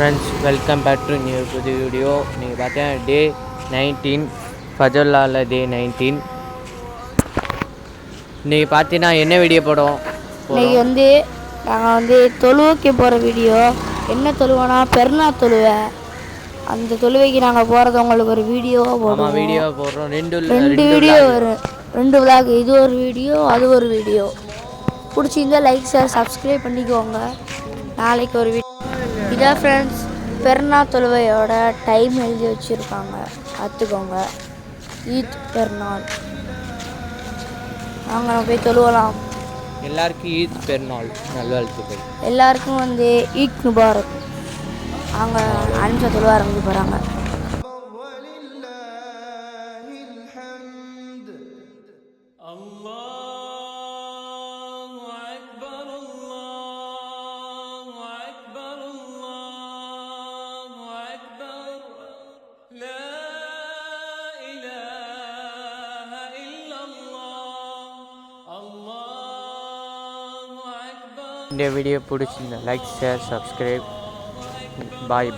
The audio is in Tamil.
Friends, welcome back to new புது வீடியோ. நீங்கள் பார்த்தீங்கன்னா டே 19 ஃபஜர்லாவில் டே 19. இன்றைக்கி பார்த்தீங்கன்னா என்ன வீடியோ போடுவோம்? இன்றைக்கி நாங்கள் தொழுவைக்கு போகிற வீடியோ. என்ன தொழுவோன்னா பெருநா தொழுவை. அந்த தொழுவைக்கு நாங்கள் போகிறது உங்களுக்கு ஒரு வீடியோவாக போடுவோம். வீடியோ போடுறோம். ரெண்டு வீடியோ வரும், 2 விளாக். இது ஒரு வீடியோ, அது ஒரு வீடியோ. பிடிச்சிருந்தா லைக் ஷேர் சப்ஸ்கிரைப் பண்ணிக்கோங்க. நாளைக்கு ஒரு வீடியோ. இதான் ஃப்ரெண்ட்ஸ், பெருநா தொழுவையோட டைம் எழுதி வச்சுருக்காங்க, பார்த்துக்கோங்க. ஈத் பெருநாள். நாங்கள் போய் தொழுவலாம். எல்லாருக்கும் ஈத் பெருநாள் நல்வாழ்த்துக்கள். எல்லாருக்கும் ஈத் முபாரக். அவங்க அனுப்பிச்ச தொழுவ ஆரம்பிக்க போகிறாங்க. இந்த வீடியோ பிடிச்சிருந்தா லைக் ஷேர் சப்ஸ்கிரைப். பாய்.